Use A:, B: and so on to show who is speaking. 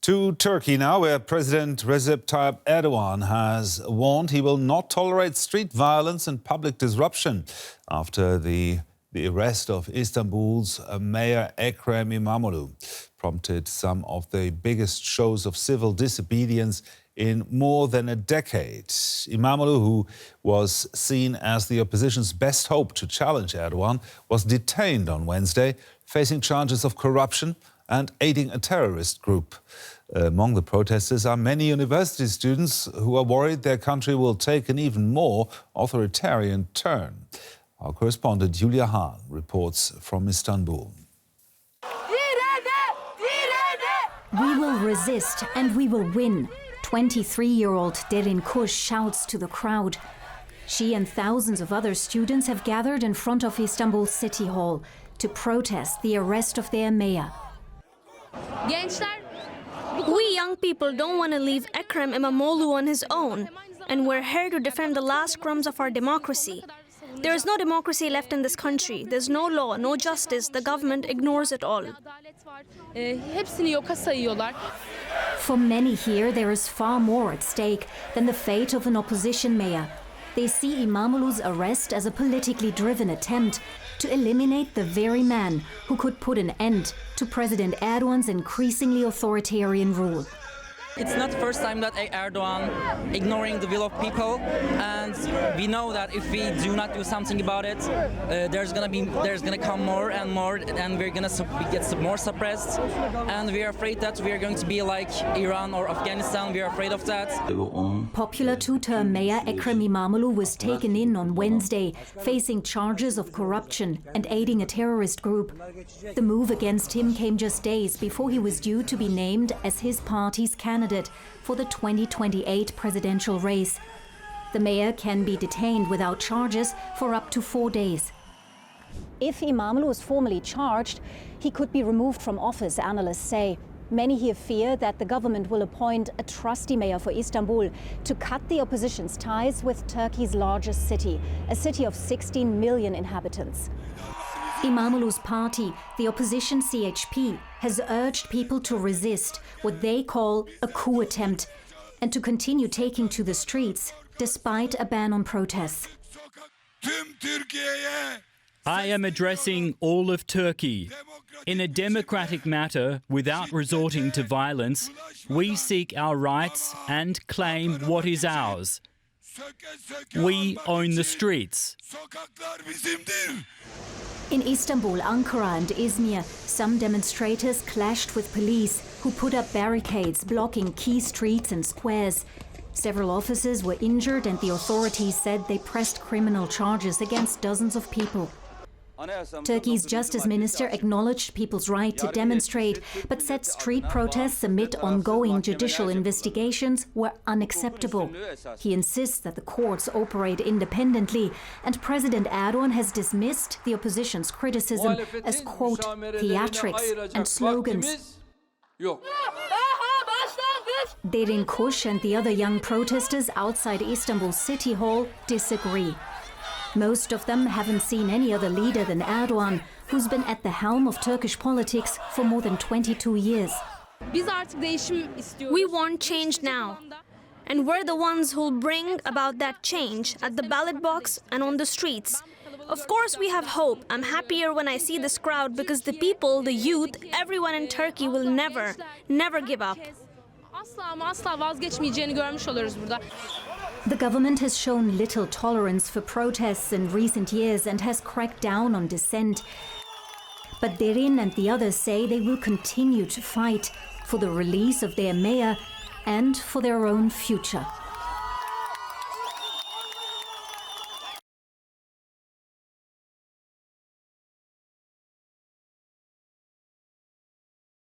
A: To Turkey now, where President Recep Tayyip Erdogan has warned he will not tolerate street violence and public disruption after the arrest of Istanbul's Mayor Ekrem Imamoglu prompted some of the biggest shows of civil disobedience in more than a decade. Imamoglu, who was seen as the opposition's best hope to challenge Erdogan, was detained on Wednesday, facing charges of corruption and aiding a terrorist group. Among the protesters are many university students who are worried their country will take an even more authoritarian turn. Our correspondent Julia Hahn reports from Istanbul.
B: We will resist and we will win, 23-year-old Derin Kush shouts to the crowd. She and thousands of other students have gathered in front of Istanbul City Hall to protest the arrest of their mayor.
C: We young people don't want to leave Ekrem Imamoglu on his own, and we're here to defend the last crumbs of our democracy. There is no democracy left in this country. There's no law, no justice. The government ignores it all.
B: For many here, there is far more at stake than the fate of an opposition mayor. They see Imamoglu's arrest as a politically driven attempt to eliminate the very man who could put an end to President Erdogan's increasingly authoritarian rule.
D: It's not the first time that Erdogan ignoring the will of people, and we know that if we do not do something about it, there's gonna come more and more, and we're gonna get more suppressed, and we are afraid that we are going to be like Iran or Afghanistan. We are afraid of that.
B: Popular two-term mayor Ekrem Imamoglu was taken in on Wednesday, facing charges of corruption and aiding a terrorist group. The move against him came just days before he was due to be named as his party's candidate for the 2028 presidential race. The mayor can be detained without charges for up to 4 days. If Imamoglu is formally charged, he could be removed from office, analysts say. Many here fear that the government will appoint a trusty mayor for Istanbul to cut the opposition's ties with Turkey's largest city, a city of 16 million inhabitants. Imamoglu's party, the opposition CHP, has urged people to resist what they call a coup attempt and to continue taking to the streets despite a ban on protests.
E: I am addressing all of Turkey. In a democratic matter, without resorting to violence, we seek our rights and claim what is ours. We own the streets.
B: In Istanbul, Ankara and Izmir, some demonstrators clashed with police who put up barricades blocking key streets and squares. Several officers were injured and the authorities said they pressed criminal charges against dozens of people. Turkey's justice minister acknowledged people's right to demonstrate, but said street protests amid ongoing judicial investigations were unacceptable. He insists that the courts operate independently, and President Erdogan has dismissed the opposition's criticism as, quote, theatrics and slogans. Derin Kush and the other young protesters outside Istanbul City Hall disagree. Most of them haven't seen any other leader than Erdogan, who's been at the helm of Turkish politics for more than 22 years.
C: We want change now, and we're the ones who'll bring about that change at the ballot box and on the streets. Of course we have hope. I'm happier when I see this crowd because the people, the youth, everyone in Turkey will never give up.
B: The government has shown little tolerance for protests in recent years and has cracked down on dissent. But Derin and the others say they will continue to fight for the release of their mayor and for their own future.